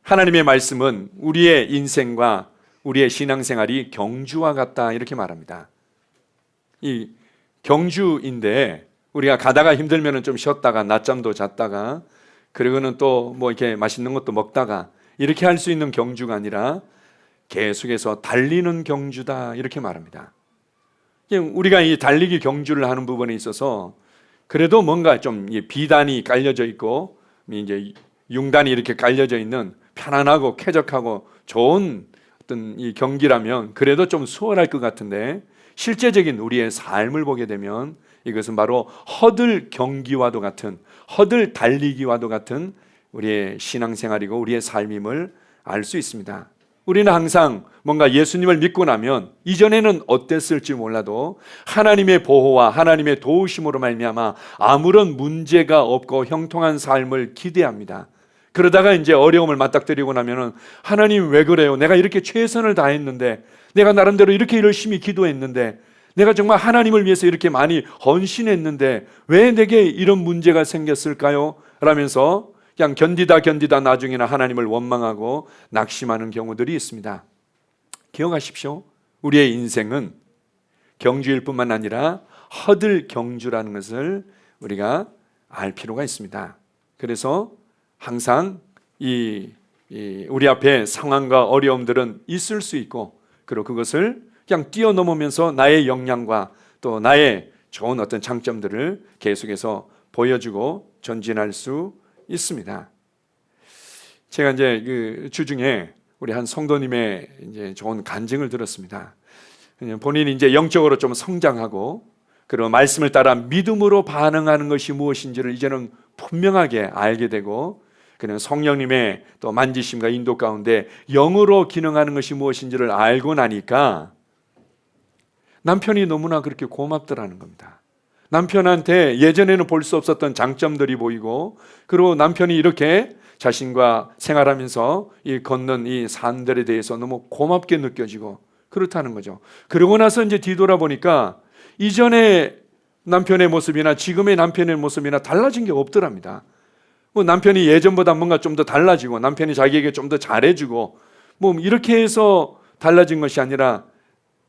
하나님의 말씀은 우리의 인생과 우리의 신앙생활이 경주와 같다 이렇게 말합니다. 이 경주인데 우리가 가다가 힘들면 좀 쉬었다가 낮잠도 잤다가 그리고는 또 뭐 이렇게 맛있는 것도 먹다가 이렇게 할 수 있는 경주가 아니라 계속해서 달리는 경주다 이렇게 말합니다. 우리가 이 달리기 경주를 하는 부분에 있어서 그래도 뭔가 좀 비단이 깔려져 있고 이제 융단이 이렇게 깔려져 있는 편안하고 쾌적하고 좋은 어떤 이 경기라면 그래도 좀 수월할 것 같은데 실제적인 우리의 삶을 보게 되면 이것은 바로 허들 경기와도 같은 허들 달리기와도 같은 우리의 신앙생활이고 우리의 삶임을 알 수 있습니다. 우리는 항상 뭔가 예수님을 믿고 나면 이전에는 어땠을지 몰라도 하나님의 보호와 하나님의 도우심으로 말미암아 아무런 문제가 없고 형통한 삶을 기대합니다. 그러다가 이제 어려움을 맞닥뜨리고 나면은 하나님 왜 그래요? 내가 이렇게 최선을 다했는데 내가 나름대로 이렇게 열심히 기도했는데 내가 정말 하나님을 위해서 이렇게 많이 헌신했는데 왜 내게 이런 문제가 생겼을까요? 라면서 그냥 견디다 나중에는 하나님을 원망하고 낙심하는 경우들이 있습니다. 기억하십시오. 우리의 인생은 경주일 뿐만 아니라 허들 경주라는 것을 우리가 알 필요가 있습니다. 그래서 항상 우리 앞에 상황과 어려움들은 있을 수 있고 그리고 그것을 그냥 뛰어넘으면서 나의 역량과 또 나의 좋은 어떤 장점들을 계속해서 보여주고 전진할 수 있습니다. 제가 이제 그 주중에 우리 한 성도님의 이제 좋은 간증을 들었습니다. 본인이 이제 영적으로 좀 성장하고 그리고 말씀을 따라 믿음으로 반응하는 것이 무엇인지를 이제는 분명하게 알게 되고 그냥 성령님의 또 만지심과 인도 가운데 영으로 기능하는 것이 무엇인지를 알고 나니까 남편이 너무나 그렇게 고맙더라는 겁니다. 남편한테 예전에는 볼 수 없었던 장점들이 보이고 그리고 남편이 이렇게 자신과 생활하면서 이 걷는 이 산들에 대해서 너무 고맙게 느껴지고 그렇다는 거죠. 그러고 나서 이제 뒤돌아보니까 이전의 남편의 모습이나 지금의 남편의 모습이나 달라진 게 없더랍니다. 뭐 남편이 예전보다 뭔가 좀 더 달라지고 남편이 자기에게 좀 더 잘해주고 뭐 이렇게 해서 달라진 것이 아니라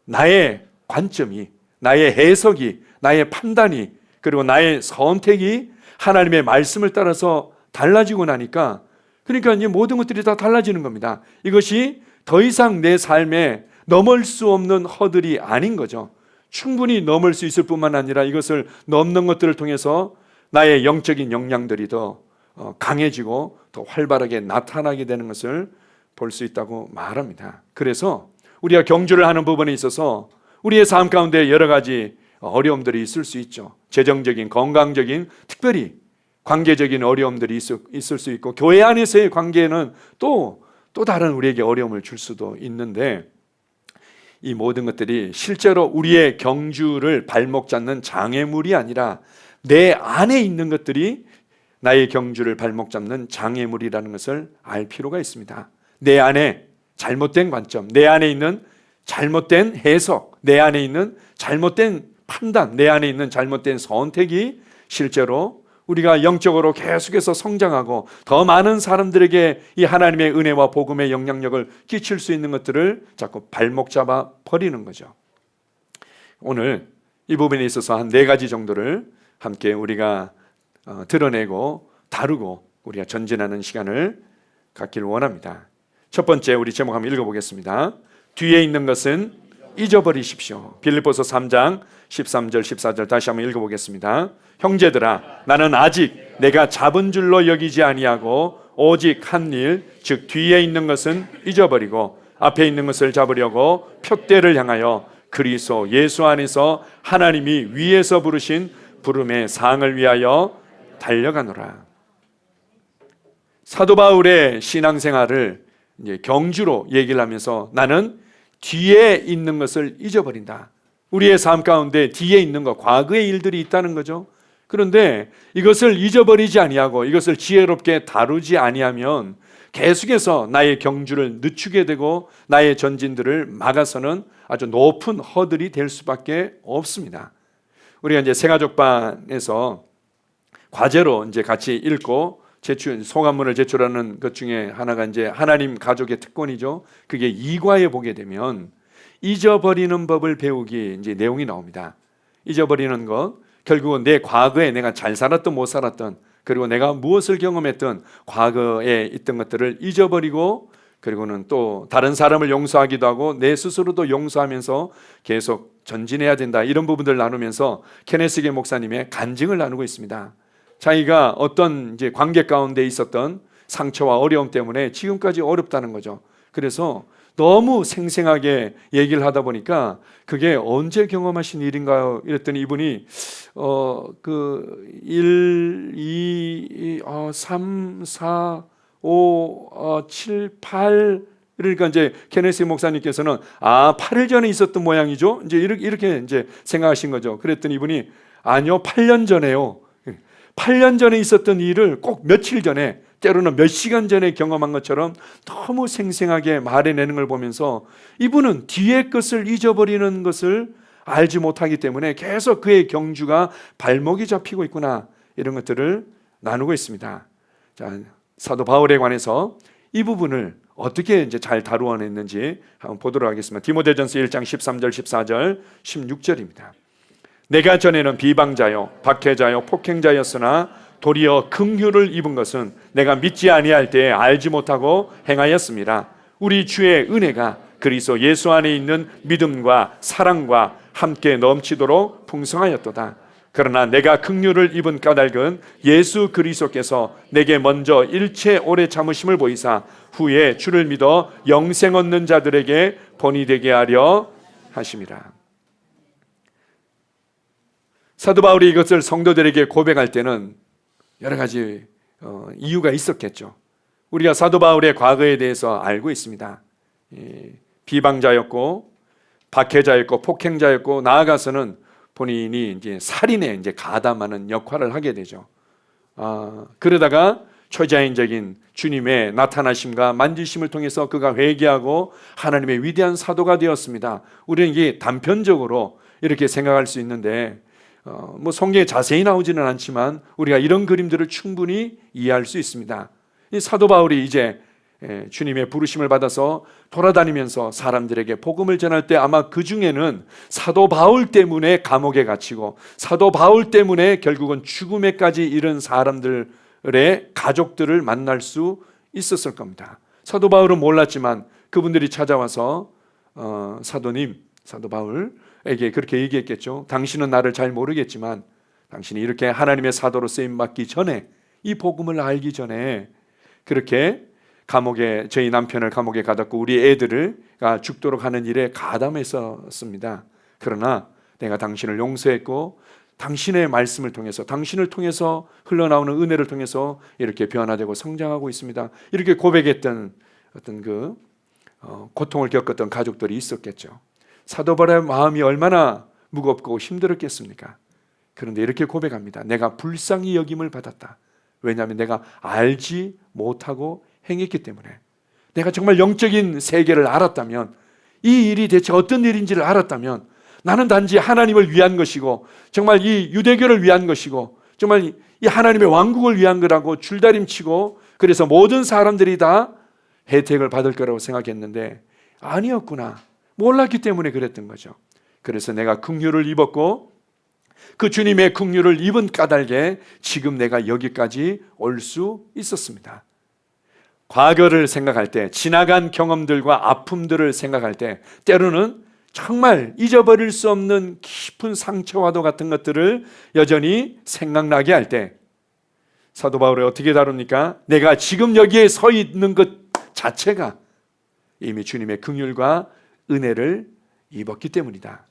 나의 관점이 나의 해석이 나의 판단이 그리고 나의 선택이 하나님의 말씀을 따라서 달라지고 나니까 그러니까 이제 모든 것들이 다 달라지는 겁니다. 이것이 더 이상 내 삶에 넘을 수 없는 허들이 아닌 거죠. 충분히 넘을 수 있을 뿐만 아니라 이것을 넘는 것들을 통해서 나의 영적인 역량들이 더 강해지고 더 활발하게 나타나게 되는 것을 볼 수 있다고 말합니다. 그래서 우리가 경주를 하는 부분에 있어서 우리의 삶 가운데 여러 가지 어려움들이 있을 수 있죠. 재정적인, 건강적인, 특별히 관계적인 어려움들이 있을 수 있고 교회 안에서의 관계는 또 다른 우리에게 어려움을 줄 수도 있는데 이 모든 것들이 실제로 우리의 경주를 발목 잡는 장애물이 아니라 내 안에 있는 것들이 나의 경주를 발목 잡는 장애물이라는 것을 알 필요가 있습니다. 내 안에 잘못된 관점, 내 안에 있는 잘못된 해석, 내 안에 있는 잘못된 판단, 내 안에 있는 잘못된 선택이 실제로 우리가 영적으로 계속해서 성장하고 더 많은 사람들에게 이 하나님의 은혜와 복음의 영향력을 끼칠 수 있는 것들을 자꾸 발목 잡아 버리는 거죠. 오늘 이 부분에 있어서 한 4가지 정도를 함께 우리가 드러내고 다루고 우리가 전진하는 시간을 갖기를 원합니다. 첫 번째 우리 제목 한번 읽어보겠습니다. 뒤에 있는 것은 잊어버리십시오. 빌립보서 3장 13절 14절 다시 한번 읽어보겠습니다. 형제들아 나는 아직 내가 잡은 줄로 여기지 아니하고 오직 한 일 즉 뒤에 있는 것은 잊어버리고 앞에 있는 것을 잡으려고 표대를 향하여 그리스도 예수 안에서 하나님이 위에서 부르신 부름의 상을 위하여 달려가노라. 사도 바울의 신앙생활을 이제 경주로 얘기를 하면서 나는 뒤에 있는 것을 잊어버린다. 우리의 삶 가운데 뒤에 있는 것, 과거의 일들이 있다는 거죠. 그런데 이것을 잊어버리지 아니하고 이것을 지혜롭게 다루지 아니하면 계속해서 나의 경주를 늦추게 되고 나의 전진들을 막아서는 아주 높은 허들이 될 수밖에 없습니다. 우리가 이제 새가족반에서 과제로 이제 같이 읽고 소감문을 제출하는 것 중에 하나가 이제 하나님 가족의 특권이죠. 그게 이과에 보게 되면 잊어버리는 법을 배우기 이제 내용이 나옵니다. 잊어버리는 것, 결국은 내 과거에 내가 잘 살았던 못 살았던, 그리고 내가 무엇을 경험했던 과거에 있던 것들을 잊어버리고, 그리고는 또 다른 사람을 용서하기도 하고 내 스스로도 용서하면서 계속 전진해야 된다, 이런 부분들을 나누면서 케네스게 목사님의 간증을 나누고 있습니다. 자기가 어떤 이제 관계 가운데 있었던 상처와 어려움 때문에 지금까지 어렵다는 거죠. 그래서 너무 생생하게 얘기를 하다 보니까 그게 언제 경험하신 일인가요? 이랬더니 이분이 1, 2, 3, 4, 5, 7, 8, 그러니까 이제 케네스 목사님께서는 8일 전에 있었던 모양이죠. 이제 이렇게 이제 생각하신 거죠. 그랬더니 이분이 아니요, 8년 전에요. 8년 전에 있었던 일을 꼭 며칠 전에, 때로는 몇 시간 전에 경험한 것처럼 너무 생생하게 말해내는 걸 보면서 이분은 뒤의 것을 잊어버리는 것을 알지 못하기 때문에 계속 그의 경주가 발목이 잡히고 있구나, 이런 것들을 나누고 있습니다. 자, 사도 바울에 관해서 이 부분을 어떻게 이제 잘 다루어냈는지 한번 보도록 하겠습니다. 디모데전서 1장 13절, 14절, 16절입니다. 내가 전에는 비방자요 박해자요 폭행자였으나 도리어 긍휼을 입은 것은 내가 믿지 아니할 때에 알지 못하고 행하였습니다. 우리 주의 은혜가 그리스도 예수 안에 있는 믿음과 사랑과 함께 넘치도록 풍성하였도다. 그러나 내가 긍휼을 입은 까닭은 예수 그리스도께서 내게 먼저 일체 오래 참으심을 보이사 후에 주를 믿어 영생 얻는 자들에게 본이 되게 하려 하심이라. 사도 바울이 이것을 성도들에게 고백할 때는 여러 가지 이유가 있었겠죠. 우리가 사도 바울의 과거에 대해서 알고 있습니다. 비방자였고 박해자였고 폭행자였고, 나아가서는 본인이 이제 살인에 이제 가담하는 역할을 하게 되죠. 그러다가 초자연적인 주님의 나타나심과 만지심을 통해서 그가 회개하고 하나님의 위대한 사도가 되었습니다. 우리는 이게 단편적으로 이렇게 생각할 수 있는데 뭐 성경에 자세히 나오지는 않지만 우리가 이런 그림들을 충분히 이해할 수 있습니다. 이 사도 바울이 이제 주님의 부르심을 받아서 돌아다니면서 사람들에게 복음을 전할 때 아마 그 중에는 사도 바울 때문에 감옥에 갇히고 사도 바울 때문에 결국은 죽음에까지 이른 사람들의 가족들을 만날 수 있었을 겁니다. 사도 바울은 몰랐지만 그분들이 찾아와서 사도 바울에게 그렇게 얘기했겠죠. 당신은 나를 잘 모르겠지만 당신이 이렇게 하나님의 사도로 쓰임받기 전에, 이 복음을 알기 전에 그렇게 저희 남편을 감옥에 가뒀고 우리 애들을 죽도록 하는 일에 가담했었습니다. 그러나 내가 당신을 용서했고 당신의 말씀을 통해서, 당신을 통해서 흘러나오는 은혜를 통해서 이렇게 변화되고 성장하고 있습니다. 이렇게 고백했던 어떤 고통을 겪었던 가족들이 있었겠죠. 사도 바울의 마음이 얼마나 무겁고 힘들었겠습니까? 그런데 이렇게 고백합니다. 내가 불쌍히 여김을 받았다. 왜냐하면 내가 알지 못하고 행했기 때문에. 내가 정말 영적인 세계를 알았다면, 이 일이 대체 어떤 일인지를 알았다면, 나는 단지 하나님을 위한 것이고 정말 이 유대교를 위한 것이고 정말 이 하나님의 왕국을 위한 거라고 줄다림치고, 그래서 모든 사람들이 다 혜택을 받을 거라고 생각했는데 아니었구나. 몰랐기 때문에 그랬던 거죠. 그래서 내가 긍휼을 입었고 그 주님의 긍휼을 입은 까닭에 지금 내가 여기까지 올 수 있었습니다. 과거를 생각할 때, 지나간 경험들과 아픔들을 생각할 때 때로는 정말 잊어버릴 수 없는 깊은 상처와도 같은 것들을 여전히 생각나게 할 때 사도 바울이 어떻게 다룹니까? 내가 지금 여기에 서 있는 것 자체가 이미 주님의 긍휼과 은혜를 입었기 때문이다.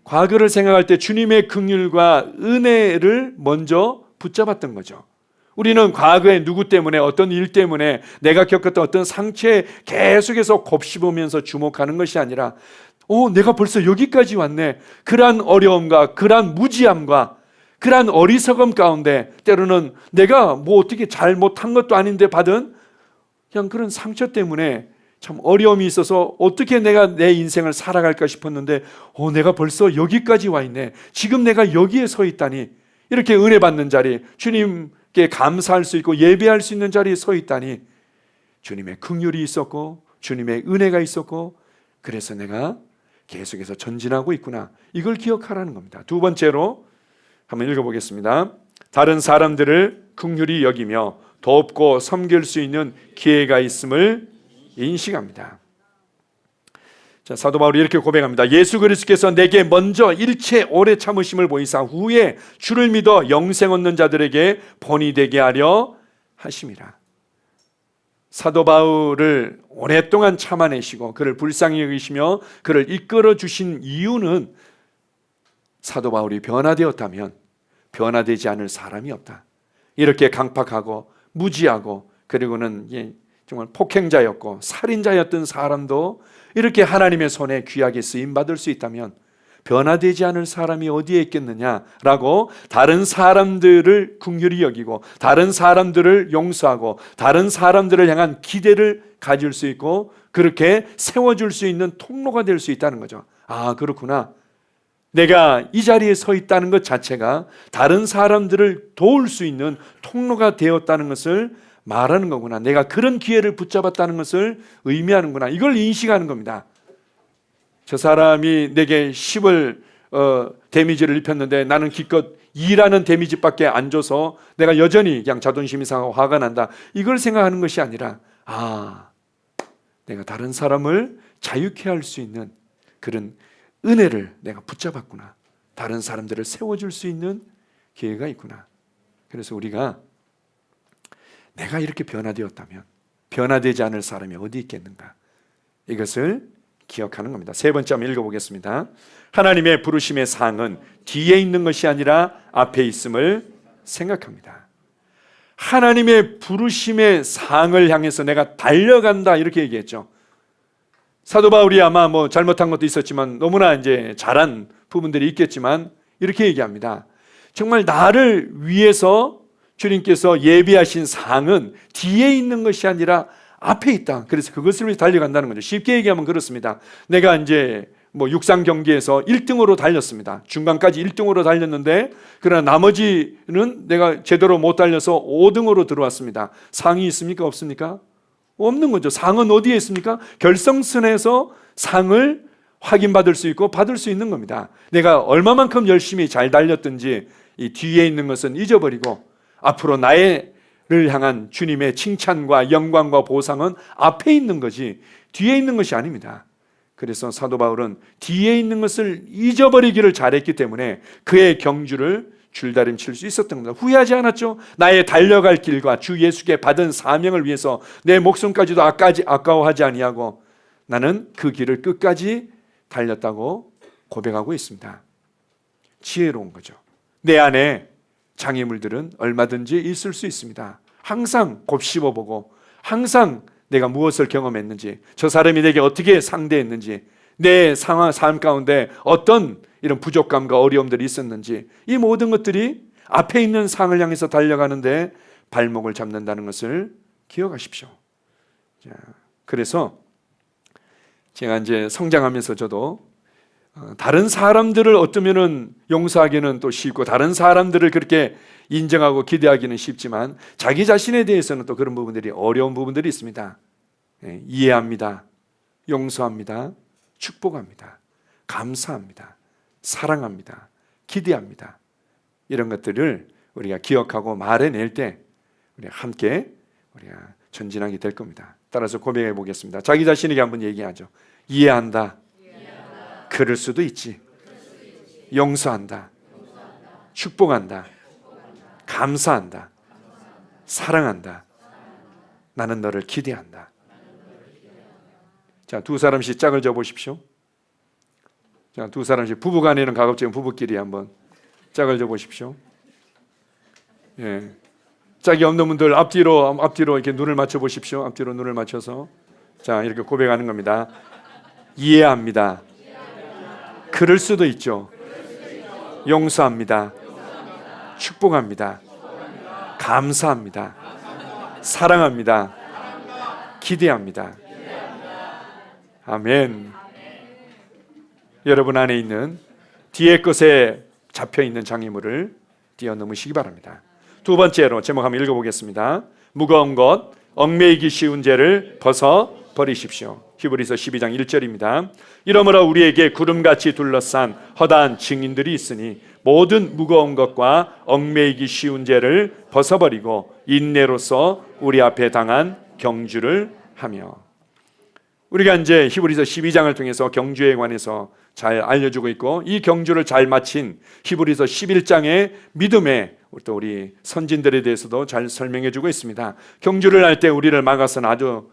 과거를 생각할 때 주님의 긍휼과 은혜를 먼저 붙잡았던 거죠. 우리는 과거에 누구 때문에, 어떤 일 때문에, 내가 겪었던 어떤 상처에 계속해서 곱씹으면서 주목하는 것이 아니라 내가 벌써 여기까지 왔네. 그러한 어려움과 그러한 무지함과 그러한 어리석음 가운데 때로는 내가 뭐 어떻게 잘못한 것도 아닌데 받은 그냥 그런 상처 때문에 참 어려움이 있어서 어떻게 내가 내 인생을 살아갈까 싶었는데 내가 벌써 여기까지 와 있네. 지금 내가 여기에 서 있다니. 이렇게 은혜 받는 자리, 주님 주님께 감사할 수 있고 예배할 수 있는 자리에 서 있다니 주님의 긍휼이 있었고 주님의 은혜가 있었고 그래서 내가 계속해서 전진하고 있구나. 이걸 기억하라는 겁니다. 두 번째로 한번 읽어보겠습니다. 다른 사람들을 긍휼히 여기며 돕고 섬길 수 있는 기회가 있음을 인식합니다. 자, 사도 바울이 이렇게 고백합니다. 예수 그리스도께서 내게 먼저 일체 오래 참으심을 보이사 후에 주를 믿어 영생 얻는 자들에게 본이 되게 하려 하심이라. 사도 바울을 오랫동안 참아내시고 그를 불쌍히 여기시며 그를 이끌어 주신 이유는 사도 바울이 변화되었다면 변화되지 않을 사람이 없다. 이렇게 강팍하고 무지하고 그리고는 정말 폭행자였고 살인자였던 사람도 이렇게 하나님의 손에 귀하게 쓰임받을 수 있다면 변화되지 않을 사람이 어디에 있겠느냐라고 다른 사람들을 긍휼히 여기고 다른 사람들을 용서하고 다른 사람들을 향한 기대를 가질 수 있고 그렇게 세워줄 수 있는 통로가 될 수 있다는 거죠. 아, 그렇구나. 내가 이 자리에 서 있다는 것 자체가 다른 사람들을 도울 수 있는 통로가 되었다는 것을 말하는 거구나. 내가 그런 기회를 붙잡았다는 것을 의미하는구나. 이걸 인식하는 겁니다. 저 사람이 내게 10을 데미지를 입혔는데 나는 기껏 2라는 데미지밖에 안 줘서 내가 여전히 그냥 자존심이 상하고 화가 난다. 이걸 생각하는 것이 아니라 내가 다른 사람을 자유케 할 수 있는 그런 은혜를 내가 붙잡았구나. 다른 사람들을 세워줄 수 있는 기회가 있구나. 그래서 우리가 내가 이렇게 변화되었다면 변화되지 않을 사람이 어디 있겠는가. 이것을 기억하는 겁니다. 세 번째 한번 읽어보겠습니다. 하나님의 부르심의 상은 뒤에 있는 것이 아니라 앞에 있음을 생각합니다. 하나님의 부르심의 상을 향해서 내가 달려간다 이렇게 얘기했죠. 사도 바울이 아마 잘못한 것도 있었지만 너무나 이제 잘한 부분들이 있겠지만 이렇게 얘기합니다. 정말 나를 위해서 주님께서 예비하신 상은 뒤에 있는 것이 아니라 앞에 있다. 그래서 그것을 위해 달려간다는 거죠. 쉽게 얘기하면 그렇습니다. 내가 이제 육상 경기에서 1등으로 달렸습니다. 중간까지 1등으로 달렸는데 그러나 나머지는 내가 제대로 못 달려서 5등으로 들어왔습니다. 상이 있습니까? 없습니까? 없는 거죠. 상은 어디에 있습니까? 결승선에서 상을 확인받을 수 있고 받을 수 있는 겁니다. 내가 얼마만큼 열심히 잘 달렸든지 이 뒤에 있는 것은 잊어버리고 앞으로 나를 향한 주님의 칭찬과 영광과 보상은 앞에 있는 거지 뒤에 있는 것이 아닙니다. 그래서 사도 바울은 뒤에 있는 것을 잊어버리기를 잘했기 때문에 그의 경주를 줄다림칠 수 있었던 겁니다. 후회하지 않았죠. 나의 달려갈 길과 주 예수께 받은 사명을 위해서 내 목숨까지도 아까워하지 아니하고 나는 그 길을 끝까지 달렸다고 고백하고 있습니다. 지혜로운 거죠. 내 안에 장애물들은 얼마든지 있을 수 있습니다. 항상 곱씹어보고 항상 내가 무엇을 경험했는지 저 사람이 내게 어떻게 상대했는지 내 삶 가운데 어떤 이런 부족감과 어려움들이 있었는지 이 모든 것들이 앞에 있는 상을 향해서 달려가는데 발목을 잡는다는 것을 기억하십시오. 자, 그래서 제가 이제 성장하면서 저도 다른 사람들을 어쩌면은 용서하기는 또 쉽고 다른 사람들을 그렇게 인정하고 기대하기는 쉽지만 자기 자신에 대해서는 또 그런 부분들이 어려운 부분들이 있습니다. 이해합니다. 용서합니다. 축복합니다. 감사합니다. 사랑합니다. 기대합니다. 이런 것들을 우리가 기억하고 말해낼 때 우리가 함께 우리가 전진하게 될 겁니다. 따라서 고백해 보겠습니다. 자기 자신에게 한번 얘기하죠. 이해한다. 그럴 수도 있지. 용서한다. 축복한다. 감사한다. 사랑한다. 나는 너를 기대한다. 자, 두 사람씩 짝을 져 보십시오. 자, 두 사람씩 부부간에는 가급적이면 부부끼리 한번 짝을 져 보십시오. 예. 짝이 없는 분들 앞뒤로 이렇게 눈을 맞춰 보십시오. 앞뒤로 눈을 맞춰서 자, 이렇게 고백하는 겁니다. 이해합니다. 그럴 수도 있죠. 용서합니다. 축복합니다. 감사합니다. 사랑합니다. 기대합니다. 아멘. 여러분 안에 있는 뒤에 것에 잡혀 있는 장애물을 뛰어넘으시기 바랍니다. 두 번째로 제목 한번 읽어보겠습니다. 무거운 것, 얽매이기 쉬운 죄를 벗어 버리십시오. 히브리서 12장 1절입니다. 이러므로 우리에게 구름같이 둘러싼 허다한 증인들이 있으니 모든 무거운 것과 얽매이기 쉬운 죄를 벗어버리고 인내로서 우리 앞에 당한 경주를 하며. 우리가 이제 히브리서 12장을 통해서 경주에 관해서 잘 알려주고 있고, 이 경주를 잘 마친 히브리서 11장의 믿음의 또 우리 선진들에 대해서도 잘 설명해주고 있습니다. 경주를 할 때 우리를 막아서는 아주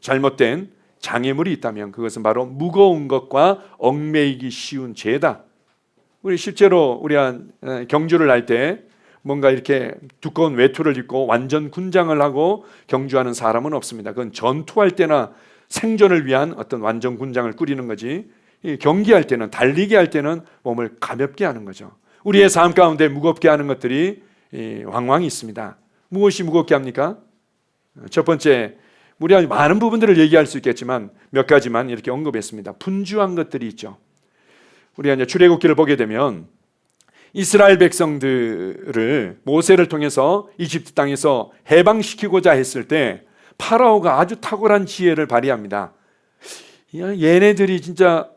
잘못된 장애물이 있다면 그것은 바로 무거운 것과 얽매이기 쉬운 죄다. 우리 실제로 우리가 경주를 할 때 뭔가 이렇게 두꺼운 외투를 입고 완전 군장을 하고 경주하는 사람은 없습니다. 그건 전투할 때나 생존을 위한 어떤 완전 군장을 꾸리는 거지, 경기할 때는, 달리기 할 때는 몸을 가볍게 하는 거죠. 우리의 삶 가운데 무겁게 하는 것들이 왕왕 있습니다. 무엇이 무겁게 합니까? 첫 번째, 우리가 많은 부분들을 얘기할 수 있겠지만 몇 가지만 이렇게 언급했습니다. 분주한 것들이 있죠. 우리가 이제 출애굽기를 보게 되면 이스라엘 백성들을 모세를 통해서 이집트 땅에서 해방시키고자 했을 때 파라오가 아주 탁월한 지혜를 발휘합니다. 얘네들이 진짜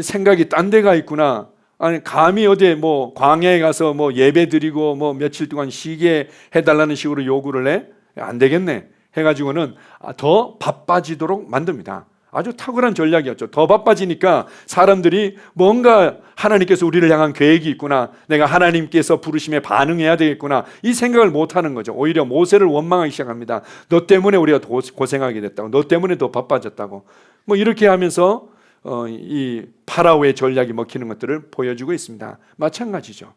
생각이 딴 데가 있구나. 아니, 감히 어디 뭐 광야에 가서 뭐 예배 드리고 뭐 며칠 동안 쉬게 해달라는 식으로 요구를 해? 안 되겠네 해가지고는 더 바빠지도록 만듭니다. 아주 탁월한 전략이었죠. 더 바빠지니까 사람들이 뭔가 하나님께서 우리를 향한 계획이 있구나, 내가 하나님께서 부르심에 반응해야 되겠구나, 이 생각을 못하는 거죠. 오히려 모세를 원망하기 시작합니다. 너 때문에 우리가 고생하게 됐다고, 너 때문에 더 바빠졌다고, 뭐 이렇게 하면서 이 파라오의 전략이 먹히는 것들을 보여주고 있습니다. 마찬가지죠.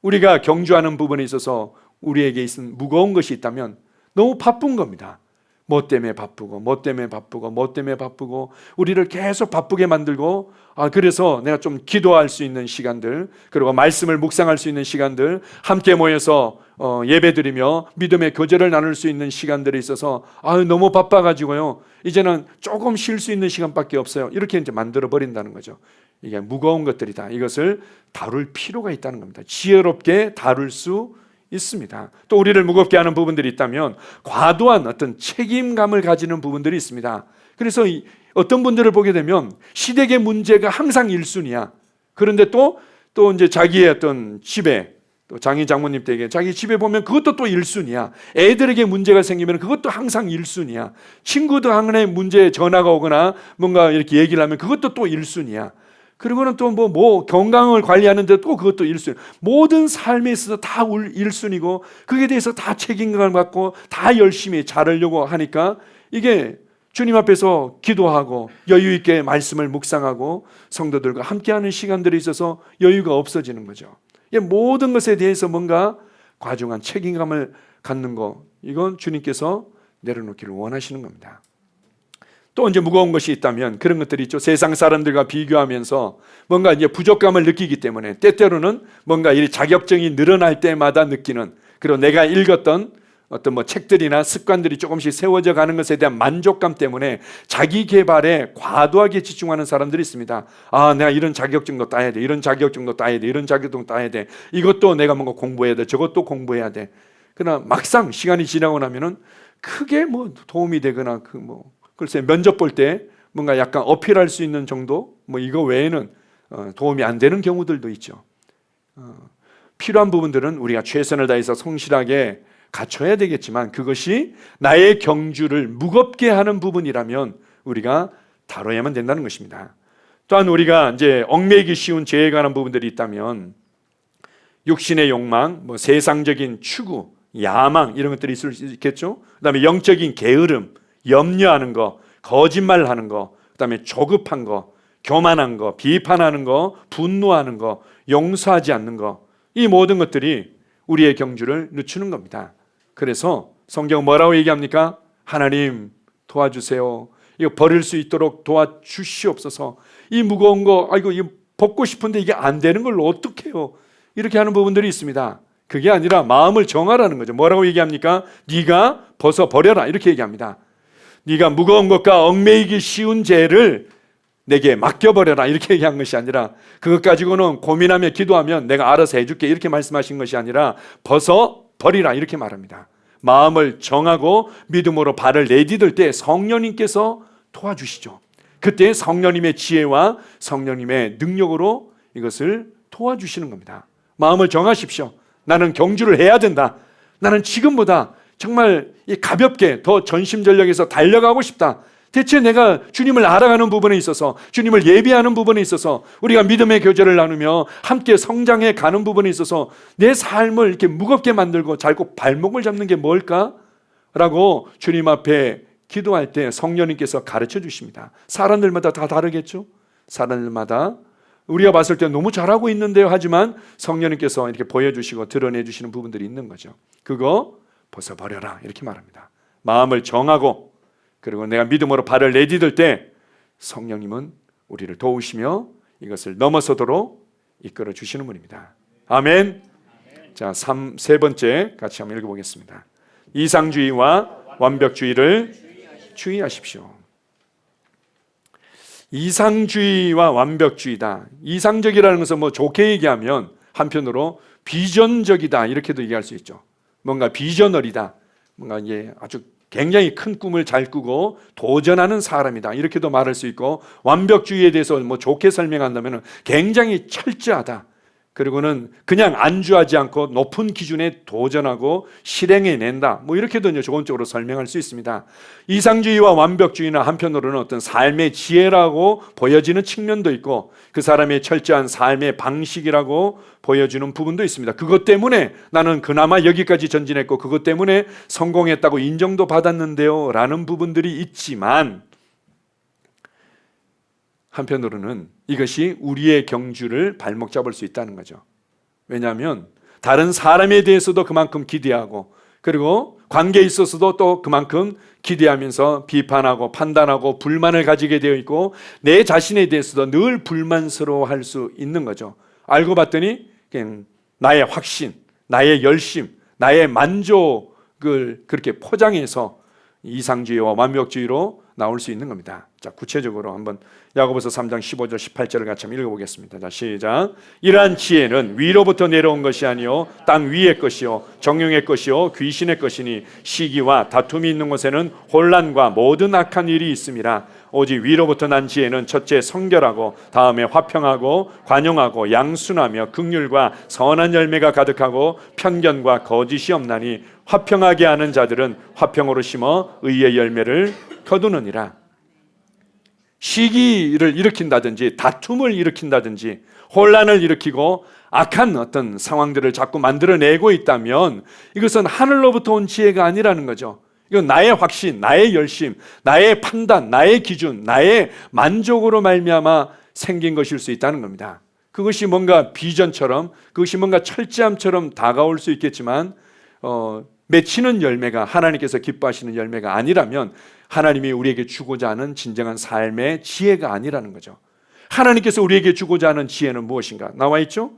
우리가 경주하는 부분에 있어서 우리에게 있는 무거운 것이 있다면 너무 바쁜 겁니다. 뭐 때문에 바쁘고 뭐 때문에 바쁘고 뭐 때문에 바쁘고 우리를 계속 바쁘게 만들고, 그래서 내가 좀 기도할 수 있는 시간들, 그리고 말씀을 묵상할 수 있는 시간들, 함께 모여서 예배드리며 믿음의 교제를 나눌 수 있는 시간들이 있어서 너무 바빠가지고요 이제는 조금 쉴 수 있는 시간밖에 없어요, 이렇게 이제 만들어 버린다는 거죠. 이게 무거운 것들이다. 이것을 다룰 필요가 있다는 겁니다. 지혜롭게 다룰 수 있습니다. 또 우리를 무겁게 하는 부분들이 있다면 과도한 어떤 책임감을 가지는 부분들이 있습니다. 그래서 어떤 분들을 보게 되면 시댁의 문제가 항상 1순위야. 그런데 또 이제 자기의 어떤 집에, 또 장인 장모님 댁에 자기 집에 보면 그것도 또 1순위야. 애들에게 문제가 생기면 그것도 항상 1순위야. 친구들 하나의 문제에 전화가 오거나 뭔가 이렇게 얘기를 하면 그것도 또 1순위야. 그리고는 또 뭐 건강을 관리하는데 또 그것도 1순위. 모든 삶에 있어서 다 1순위고 그에 대해서 다 책임감을 갖고 다 열심히 잘하려고 하니까 이게 주님 앞에서 기도하고 여유 있게 말씀을 묵상하고 성도들과 함께하는 시간들이 있어서 여유가 없어지는 거죠. 모든 것에 대해서 뭔가 과중한 책임감을 갖는 거, 이건 주님께서 내려놓기를 원하시는 겁니다. 또 이제 무거운 것이 있다면 그런 것들이 있죠. 세상 사람들과 비교하면서 뭔가 이제 부족감을 느끼기 때문에 때때로는 뭔가 이 자격증이 늘어날 때마다 느끼는, 그리고 내가 읽었던 어떤 뭐 책들이나 습관들이 조금씩 세워져 가는 것에 대한 만족감 때문에 자기 개발에 과도하게 집중하는 사람들이 있습니다. 내가 이런 자격증도 따야 돼, 이런 자격증도 따야 돼, 이런 자격증도 따야 돼, 이것도 내가 뭔가 공부해야 돼, 저것도 공부해야 돼. 그러나 막상 시간이 지나고 나면은 크게 뭐 도움이 되거나 글쎄 면접 볼 때 뭔가 약간 어필할 수 있는 정도, 뭐 이거 외에는 도움이 안 되는 경우들도 있죠. 필요한 부분들은 우리가 최선을 다해서 성실하게 갖춰야 되겠지만 그것이 나의 경주를 무겁게 하는 부분이라면 우리가 다뤄야만 된다는 것입니다. 또한 우리가 이제 얽매이기 쉬운 죄에 관한 부분들이 있다면 육신의 욕망, 뭐 세상적인 추구, 야망 이런 것들이 있을 수 있겠죠. 그다음에 영적인 게으름, 염려하는 거, 거짓말하는 거, 그다음에 조급한 거, 교만한 거, 비판하는 거, 분노하는 거, 용서하지 않는 거, 이 모든 것들이 우리의 경주를 늦추는 겁니다. 그래서 성경 뭐라고 얘기합니까? 하나님 도와주세요. 이거 버릴 수 있도록 도와주시옵소서. 이 무거운 거, 이거 벗고 싶은데 이게 안 되는 걸 어떡해요? 이렇게 하는 부분들이 있습니다. 그게 아니라 마음을 정하라는 거죠. 뭐라고 얘기합니까? 네가 벗어버려라 이렇게 얘기합니다. 네가 무거운 것과 얽매이기 쉬운 죄를 내게 맡겨버려라 이렇게 얘기한 것이 아니라, 그것 가지고는 고민하며 기도하면 내가 알아서 해줄게 이렇게 말씀하신 것이 아니라 벗어 버리라 이렇게 말합니다. 마음을 정하고 믿음으로 발을 내디딜 때 성령님께서 도와주시죠. 그때 성령님의 지혜와 성령님의 능력으로 이것을 도와주시는 겁니다. 마음을 정하십시오. 나는 경주를 해야 된다. 나는 지금보다 정말 가볍게 더 전심전력에서 달려가고 싶다. 대체 내가 주님을 알아가는 부분에 있어서, 주님을 예비하는 부분에 있어서, 우리가 믿음의 교제를 나누며 함께 성장해 가는 부분에 있어서 내 삶을 이렇게 무겁게 만들고 자꾸 발목을 잡는 게 뭘까? 라고 주님 앞에 기도할 때 성령님께서 가르쳐 주십니다. 사람들마다 다 다르겠죠? 사람들마다 우리가 봤을 때 너무 잘하고 있는데요 하지만 성령님께서 이렇게 보여주시고 드러내주시는 부분들이 있는 거죠. 그거 벗어버려라 이렇게 말합니다. 마음을 정하고 그리고 내가 믿음으로 발을 내디딜 때 성령님은 우리를 도우시며 이것을 넘어서도록 이끌어 주시는 분입니다. 아멘. 자, 세 번째 같이 한번 읽어보겠습니다. 이상주의와 완벽주의를 주의하십시오. 이상주의와 완벽주의다. 이상적이라는 것은 뭐 좋게 얘기하면 한편으로 비전적이다 이렇게도 얘기할 수 있죠. 뭔가 비저널이다. 뭔가 이게 아주 굉장히 큰 꿈을 잘 꾸고 도전하는 사람이다 이렇게도 말할 수 있고, 완벽주의에 대해서 뭐 좋게 설명한다면 굉장히 철저하다. 그리고는 그냥 안주하지 않고 높은 기준에 도전하고 실행해낸다. 뭐 이렇게도 이제 좋은 쪽으로 설명할 수 있습니다. 이상주의와 완벽주의는 한편으로는 어떤 삶의 지혜라고 보여지는 측면도 있고 그 사람의 철저한 삶의 방식이라고 보여주는 부분도 있습니다. 그것 때문에 나는 그나마 여기까지 전진했고 그것 때문에 성공했다고 인정도 받았는데요 라는 부분들이 있지만, 한편으로는 이것이 우리의 경주를 발목 잡을 수 있다는 거죠. 왜냐하면 다른 사람에 대해서도 그만큼 기대하고 그리고 관계에 있어서도 또 그만큼 기대하면서 비판하고 판단하고 불만을 가지게 되어 있고 내 자신에 대해서도 늘 불만스러워할 수 있는 거죠. 알고 봤더니 그냥 나의 확신, 나의 열심, 나의 만족을 그렇게 포장해서 이상주의와 완벽주의로 나올 수 있는 겁니다. 자, 구체적으로 한번 야고보서 3장 15절 18절을 같이 한번 읽어보겠습니다. 자, 시작. 이러한 지혜는 위로부터 내려온 것이 아니요 땅 위의 것이요 정욕의 것이요 귀신의 것이니 시기와 다툼이 있는 곳에는 혼란과 모든 악한 일이 있음이라. 오직 위로부터 난 지혜는 첫째 성결하고 다음에 화평하고 관용하고 양순하며 긍휼과 선한 열매가 가득하고 편견과 거짓이 없나니 화평하게 하는 자들은 화평으로 심어 의의 열매를 거두느니라. 시기를 일으킨다든지 다툼을 일으킨다든지 혼란을 일으키고 악한 어떤 상황들을 자꾸 만들어내고 있다면 이것은 하늘로부터 온 지혜가 아니라는 거죠. 이건 나의 확신, 나의 열심, 나의 판단, 나의 기준, 나의 만족으로 말미암아 생긴 것일 수 있다는 겁니다. 그것이 뭔가 비전처럼, 그것이 뭔가 철저함처럼 다가올 수 있겠지만 맺히는 열매가 하나님께서 기뻐하시는 열매가 아니라면 하나님이 우리에게 주고자 하는 진정한 삶의 지혜가 아니라는 거죠. 하나님께서 우리에게 주고자 하는 지혜는 무엇인가? 나와 있죠?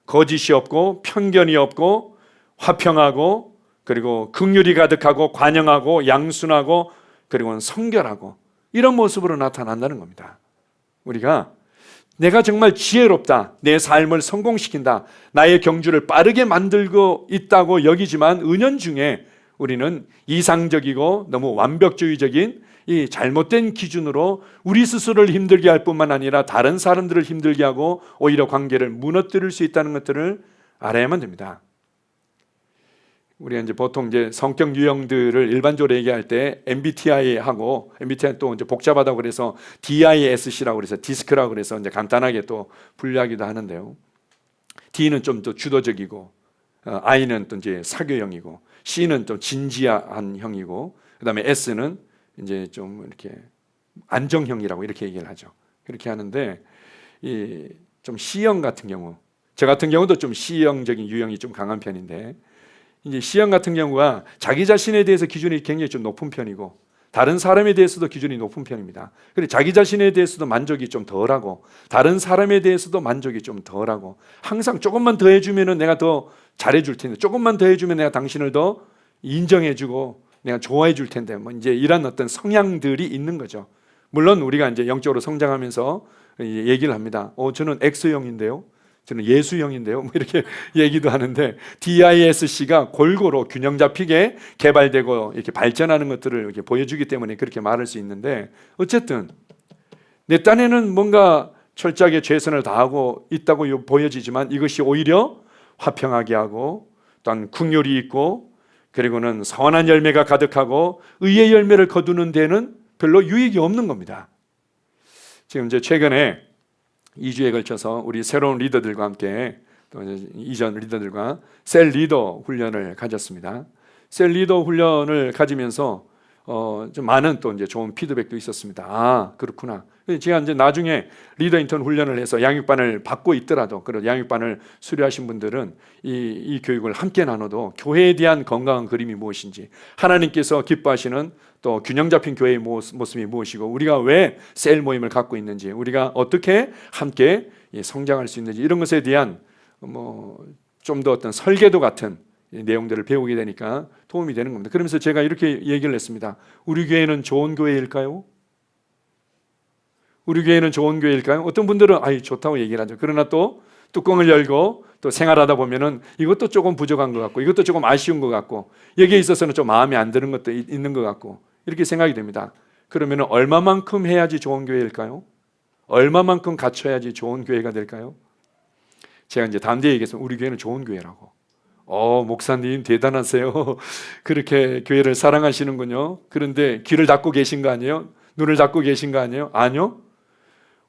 거짓이 없고 편견이 없고 화평하고 그리고 긍휼이 가득하고 관영하고 양순하고 그리고 성결하고 이런 모습으로 나타난다는 겁니다. 우리가 내가 정말 지혜롭다, 내 삶을 성공시킨다, 나의 경주를 빠르게 만들고 있다고 여기지만 은연중에 우리는 이상적이고 너무 완벽주의적인 이 잘못된 기준으로 우리 스스로를 힘들게 할 뿐만 아니라 다른 사람들을 힘들게 하고 오히려 관계를 무너뜨릴 수 있다는 것들을 알아야만 됩니다. 우리가 이제 보통 이제 성격 유형들을 일반적으로 얘기할 때 MBTI하고 MBTI 또 이제 복잡하다고 그래서 DISC라고 그래서 디스크라고 그래서 이제 간단하게 또 분류하기도 하는데요. D는 좀 더 주도적이고, I는 또 이제 사교형이고, C는 좀 진지한 형이고, 그다음에 S는 이제 좀 이렇게 안정형이라고 이렇게 얘기를 하죠. 그렇게 하는데 이 좀 C형 같은 경우, 저 같은 경우도 좀 C형적인 유형이 좀 강한 편인데. 이제 C형 같은 경우가 자기 자신에 대해서 기준이 굉장히 좀 높은 편이고 다른 사람에 대해서도 기준이 높은 편입니다. 그리고 자기 자신에 대해서도 만족이 좀 덜하고 다른 사람에 대해서도 만족이 좀 덜하고 항상 조금만 더 해주면 내가 더 잘해줄 텐데 조금만 더 해주면 내가 당신을 더 인정해주고 내가 좋아해줄 텐데 뭐 이제 이런 어떤 성향들이 있는 거죠. 물론 우리가 이제 영적으로 성장하면서 얘기를 합니다. 저는 X형인데요. 저는 예수형인데요. 뭐 이렇게 얘기도 하는데 DISC가 골고루 균형 잡히게 개발되고 이렇게 발전하는 것들을 이렇게 보여주기 때문에 그렇게 말할 수 있는데 어쨌든 내 딴에는 뭔가 철저하게 최선을 다하고 있다고 보여지지만 이것이 오히려 화평하게 하고 또한 긍휼이 있고 그리고는 선한 열매가 가득하고 의의 열매를 거두는 데는 별로 유익이 없는 겁니다. 지금 이제 최근에 2주에 걸쳐서 우리 새로운 리더들과 함께 또 이전 리더들과 셀 리더 훈련을 가졌습니다. 셀 리더 훈련을 가지면서 좀 많은 또 이제 좋은 피드백도 있었습니다. 아, 그렇구나. 제가 이제 나중에 리더 인턴 훈련을 해서 양육반을 받고 있더라도 그런 양육반을 수료하신 분들은 이 교육을 함께 나눠도 교회에 대한 건강한 그림이 무엇인지, 하나님께서 기뻐하시는 또 균형 잡힌 교회의 모습이 무엇이고, 우리가 왜 셀 모임을 갖고 있는지, 우리가 어떻게 함께 성장할 수 있는지, 이런 것에 대한 좀 더 어떤 설계도 같은 내용들을 배우게 되니까 도움이 되는 겁니다. 그러면서 제가 이렇게 얘기를 했습니다. 우리 교회는 좋은 교회일까요? 우리 교회는 좋은 교회일까요? 어떤 분들은 좋다고 얘기를 하죠. 그러나 또 뚜껑을 열고 또 생활하다 보면은 이것도 조금 부족한 것 같고 이것도 조금 아쉬운 것 같고 여기에 있어서는 좀 마음에 안 드는 것도 있는 것 같고 이렇게 생각이 됩니다. 그러면 얼마만큼 해야지 좋은 교회일까요? 얼마만큼 갖춰야지 좋은 교회가 될까요? 제가 이제 담대히 얘기했습니다. 우리 교회는 좋은 교회라고. 목사님 대단하세요. 그렇게 교회를 사랑하시는군요. 그런데 귀를 닫고 계신 거 아니에요? 눈을 닫고 계신 거 아니에요? 아니요.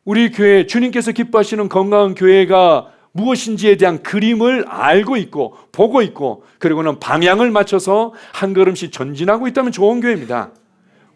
우리 교회, 주님께서 기뻐하시는 건강한 교회가 무엇인지에 대한 그림을 알고 있고 보고 있고 그리고는 방향을 맞춰서 한 걸음씩 전진하고 있다면 좋은 교회입니다.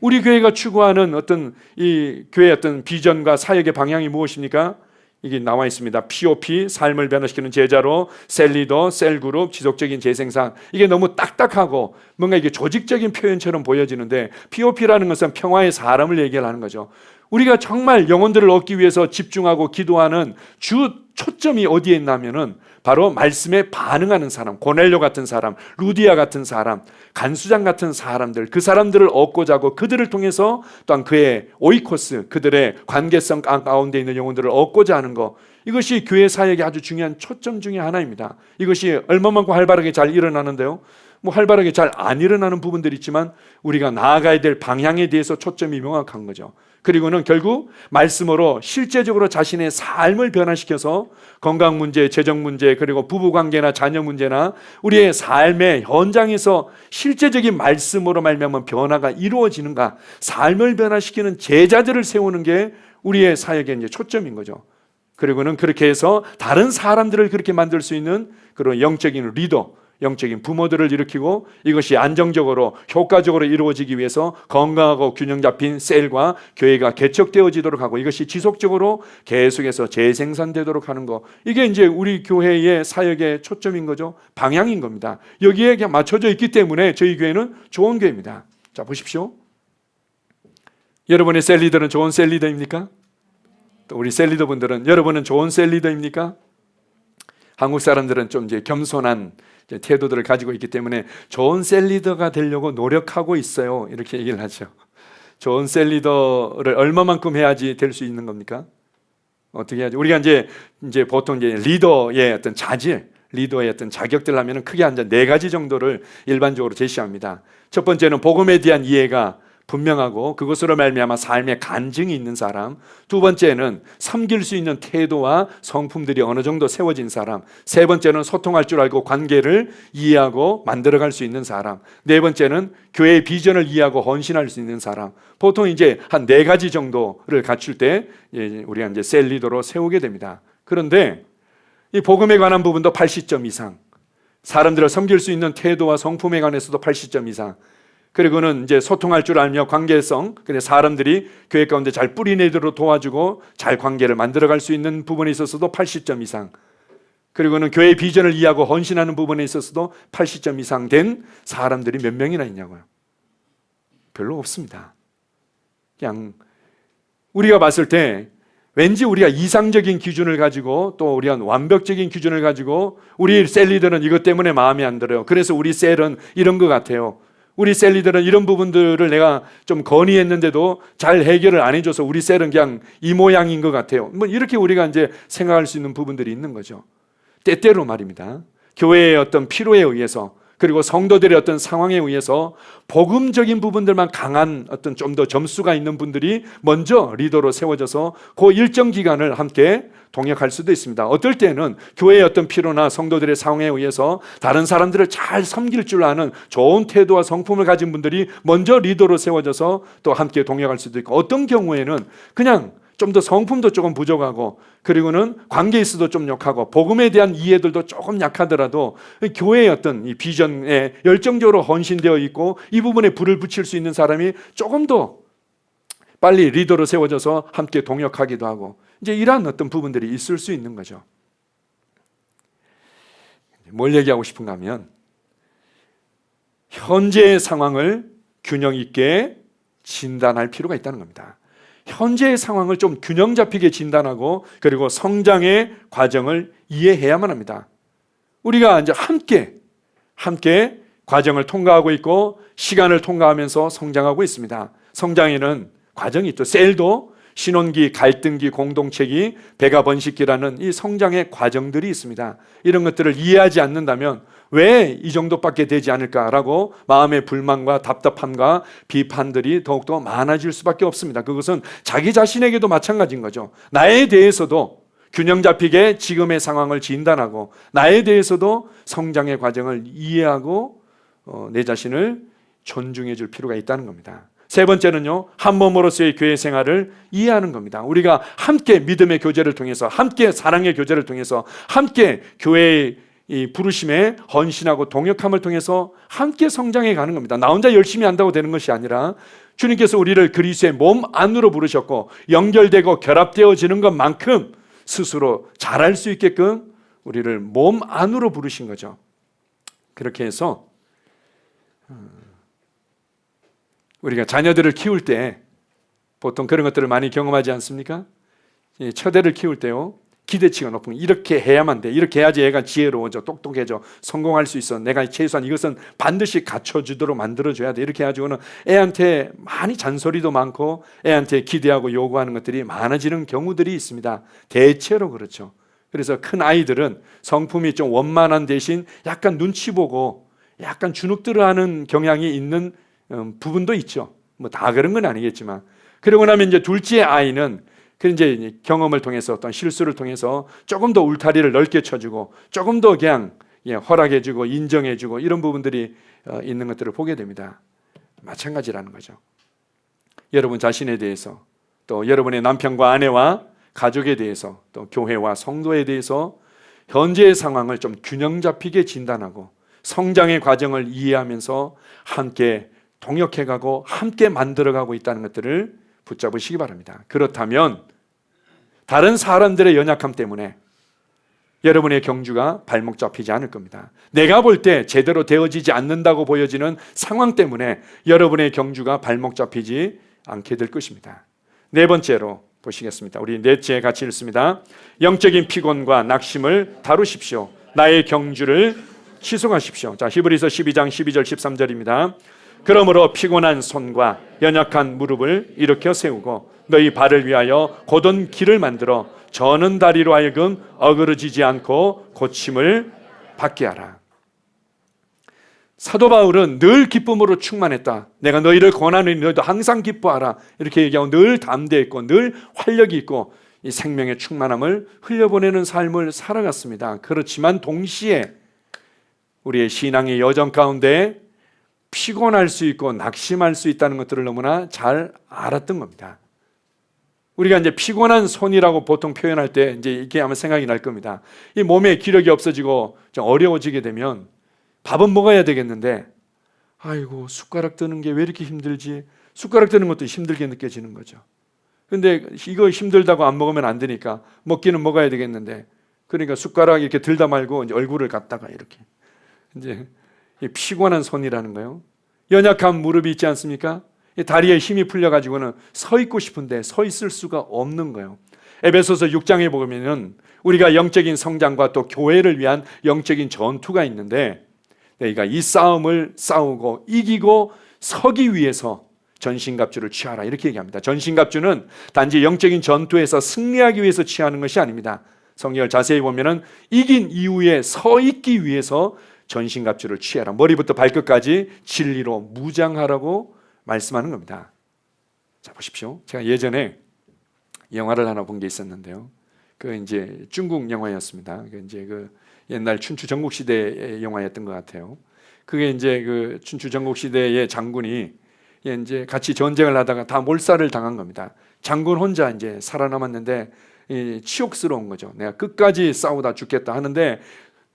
우리 교회가 추구하는 어떤 이 교회의 어떤 비전과 사역의 방향이 무엇입니까? 이게 나와 있습니다. POP, 삶을 변화시키는 제자로, 셀리더, 셀그룹, 지속적인 재생산. 이게 너무 딱딱하고 뭔가 이게 조직적인 표현처럼 보여지는데 POP라는 것은 평화의 사람을 얘기하는 거죠. 우리가 정말 영혼들을 얻기 위해서 집중하고 기도하는 주 초점이 어디에 있냐면은 바로 말씀에 반응하는 사람, 고넬료 같은 사람, 루디아 같은 사람, 간수장 같은 사람들, 그 사람들을 얻고자 하고 그들을 통해서 또한 그의 오이코스, 그들의 관계성 가운데 있는 영혼들을 얻고자 하는 것, 이것이 교회 사역의 아주 중요한 초점 중에 하나입니다. 이것이 얼마만큼 활발하게 잘 일어나는데요. 활발하게 잘 안 일어나는 부분들이 있지만 우리가 나아가야 될 방향에 대해서 초점이 명확한 거죠. 그리고는 결국 말씀으로 실제적으로 자신의 삶을 변화시켜서 건강 문제, 재정 문제, 그리고 부부관계나 자녀 문제나 우리의 삶의 현장에서 실제적인 말씀으로 말미암아 변화가 이루어지는가, 삶을 변화시키는 제자들을 세우는 게 우리의 사역의 이제 초점인 거죠. 그리고는 그렇게 해서 다른 사람들을 그렇게 만들 수 있는 그런 영적인 리더, 영적인 부모들을 일으키고 이것이 안정적으로 효과적으로 이루어지기 위해서 건강하고 균형 잡힌 셀과 교회가 개척되어지도록 하고 이것이 지속적으로 계속해서 재생산되도록 하는 거, 이게 이제 우리 교회의 사역의 초점인 거죠. 방향인 겁니다. 여기에 그냥 맞춰져 있기 때문에 저희 교회는 좋은 교회입니다. 자, 보십시오. 여러분의 셀 리더는 좋은 셀 리더입니까? 또 우리 셀 리더분들은 여러분은 좋은 셀 리더입니까? 한국 사람들은 좀 이제 겸손한 태도들을 가지고 있기 때문에 좋은 셀 리더가 되려고 노력하고 있어요. 이렇게 얘기를 하죠. 좋은 셀 리더를 얼마만큼 해야지 될 수 있는 겁니까? 어떻게 해야지? 우리가 이제 보통 이제 리더의 어떤 자질, 리더의 어떤 자격들 하면은 크게 한 4가지 정도를 일반적으로 제시합니다. 첫 번째는 복음에 대한 이해가 분명하고 그것으로 말미암아 삶의 간증이 있는 사람, 두 번째는 섬길 수 있는 태도와 성품들이 어느 정도 세워진 사람, 세 번째는 소통할 줄 알고 관계를 이해하고 만들어갈 수 있는 사람, 네 번째는 교회의 비전을 이해하고 헌신할 수 있는 사람. 보통 이제 한 4가지 정도를 갖출 때 우리가 이제 셀 리더로 세우게 됩니다. 그런데 이 복음에 관한 부분도 80점 이상, 사람들을 섬길 수 있는 태도와 성품에 관해서도 80점 이상, 그리고는 이제 소통할 줄 알며 관계성, 그래 사람들이 교회 가운데 잘 뿌리내도록 도와주고 잘 관계를 만들어갈 수 있는 부분에 있어서도 80점 이상, 그리고는 교회의 비전을 이해하고 헌신하는 부분에 있어서도 80점 이상 된 사람들이 몇 명이나 있냐고요? 별로 없습니다. 그냥 우리가 봤을 때 왠지 우리가 이상적인 기준을 가지고 또 우리가 완벽적인 기준을 가지고 우리 셀 리더는 이것 때문에 마음에 안 들어요. 그래서 우리 셀은 이런 것 같아요. 우리 셀 리더는 이런 부분들을 내가 좀 건의했는데도 잘 해결을 안 해줘서 우리 셀은 그냥 이 모양인 것 같아요. 뭐 이렇게 우리가 이제 생각할 수 있는 부분들이 있는 거죠. 때때로 말입니다. 교회의 어떤 필요에 의해서, 그리고 성도들의 어떤 상황에 의해서 복음적인 부분들만 강한 어떤 좀 더 점수가 있는 분들이 먼저 리더로 세워져서 그 일정 기간을 함께 동역할 수도 있습니다. 어떨 때는 교회의 어떤 필요나 성도들의 상황에 의해서 다른 사람들을 잘 섬길 줄 아는 좋은 태도와 성품을 가진 분들이 먼저 리더로 세워져서 또 함께 동역할 수도 있고, 어떤 경우에는 그냥 좀 더 성품도 조금 부족하고, 그리고는 관계에 있어도 좀 약하고, 복음에 대한 이해들도 조금 약하더라도 교회의 어떤 이 비전에 열정적으로 헌신되어 있고 이 부분에 불을 붙일 수 있는 사람이 조금 더 빨리 리더로 세워져서 함께 동역하기도 하고, 이제 이러한 어떤 부분들이 있을 수 있는 거죠. 뭘 얘기하고 싶은가 하면, 현재의 상황을 균형 있게 진단할 필요가 있다는 겁니다. 현재의 상황을 좀 균형 잡히게 진단하고, 그리고 성장의 과정을 이해해야만 합니다. 우리가 이제 함께 과정을 통과하고 있고 시간을 통과하면서 성장하고 있습니다. 성장에는 과정이 있죠. 셀도 신혼기, 갈등기, 공동체기, 배가 번식기라는 이 성장의 과정들이 있습니다. 이런 것들을 이해하지 않는다면 왜 이 정도밖에 되지 않을까라고 마음의 불만과 답답함과 비판들이 더욱더 많아질 수밖에 없습니다. 그것은 자기 자신에게도 마찬가지인 거죠. 나에 대해서도 균형 잡히게 지금의 상황을 진단하고, 나에 대해서도 성장의 과정을 이해하고 내 자신을 존중해 줄 필요가 있다는 겁니다. 세 번째는요, 한 몸으로서의 교회 생활을 이해하는 겁니다. 우리가 함께 믿음의 교제를 통해서, 함께 사랑의 교제를 통해서, 함께 교회의 이 부르심에 헌신하고 동역함을 통해서 함께 성장해 가는 겁니다. 나 혼자 열심히 한다고 되는 것이 아니라 주님께서 우리를 그리스도의 몸 안으로 부르셨고 연결되고 결합되어지는 것만큼 스스로 잘할 수 있게끔 우리를 몸 안으로 부르신 거죠. 그렇게 해서 우리가 자녀들을 키울 때 보통 그런 것들을 많이 경험하지 않습니까? 처대를 키울 때요, 기대치가 높은, 이렇게 해야만 돼, 이렇게 해야지 애가 지혜로워져, 똑똑해져, 성공할 수 있어, 내가 최소한 이것은 반드시 갖춰주도록 만들어줘야 돼, 이렇게 해가지고는 애한테 많이 잔소리도 많고 애한테 기대하고 요구하는 것들이 많아지는 경우들이 있습니다. 대체로 그렇죠. 그래서 큰 아이들은 성품이 좀 원만한 대신 약간 눈치 보고 약간 주눅들어하는 경향이 있는 부분도 있죠. 뭐 다 그런 건 아니겠지만, 그러고 나면 이제 둘째 아이는 그 이제 경험을 통해서 어떤 실수를 통해서 조금 더 울타리를 넓게 쳐주고 조금 더 그냥 허락해주고 인정해주고 이런 부분들이 있는 것들을 보게 됩니다. 마찬가지라는 거죠. 여러분 자신에 대해서, 또 여러분의 남편과 아내와 가족에 대해서, 또 교회와 성도에 대해서 현재의 상황을 좀 균형 잡히게 진단하고 성장의 과정을 이해하면서 함께 동역해가고 함께 만들어가고 있다는 것들을 붙잡으시기 바랍니다. 그렇다면 다른 사람들의 연약함 때문에 여러분의 경주가 발목 잡히지 않을 겁니다. 내가 볼 때 제대로 되어지지 않는다고 보여지는 상황 때문에 여러분의 경주가 발목 잡히지 않게 될 것입니다. 네 번째로 보시겠습니다. 우리 넷째 같이 읽습니다. 영적인 피곤과 낙심을 다루십시오. 나의 경주를 치송하십시오. 자, 히브리서 12장 12절 13절입니다. 그러므로 피곤한 손과 연약한 무릎을 일으켜 세우고 너희 발을 위하여 곧은 길을 만들어 저는 다리로 하여금 어그러지지 않고 고침을 받게 하라. 사도 바울은 늘 기쁨으로 충만했다. 내가 너희를 권하노니 너희도 항상 기뻐하라. 이렇게 얘기하고 늘 담대했고 늘 활력이 있고 이 생명의 충만함을 흘려보내는 삶을 살아갔습니다. 그렇지만 동시에 우리의 신앙의 여정 가운데 피곤할 수 있고 낙심할 수 있다는 것들을 너무나 잘 알았던 겁니다. 우리가 이제 피곤한 손이라고 보통 표현할 때 이제 이렇게 아마 생각이 날 겁니다. 이 몸에 기력이 없어지고 좀 어려워지게 되면 밥은 먹어야 되겠는데, 아이고 숟가락 드는 게 왜 이렇게 힘들지? 숟가락 드는 것도 힘들게 느껴지는 거죠. 근데 이거 힘들다고 안 먹으면 안 되니까 먹기는 먹어야 되겠는데, 그러니까 숟가락 이렇게 들다 말고 이제 얼굴을 갖다가 이렇게 이제 피곤한 손이라는 거예요. 연약한 무릎이 있지 않습니까? 다리에 힘이 풀려가지고는 서 있고 싶은데 서 있을 수가 없는 거예요. 에베소서 6장에 보면 우리가 영적인 성장과 또 교회를 위한 영적인 전투가 있는데, 너희가 이 싸움을 싸우고 이기고 서기 위해서 전신갑주를 취하라 이렇게 얘기합니다. 전신갑주는 단지 영적인 전투에서 승리하기 위해서 취하는 것이 아닙니다. 성경을 자세히 보면은 이긴 이후에 서 있기 위해서 전신갑주를 취하라. 머리부터 발끝까지 진리로 무장하라고 말씀하는 겁니다. 자, 보십시오. 제가 예전에 영화를 하나 본 게 있었는데요. 그 이제 중국 영화였습니다. 그 이제 그 옛날 춘추 전국 시대의 영화였던 것 같아요. 그게 이제 그 춘추 전국 시대의 장군이 이제 같이 전쟁을 하다가 다 몰살을 당한 겁니다. 장군 혼자 이제 살아남았는데 치욕스러운 거죠. 내가 끝까지 싸우다 죽겠다 하는데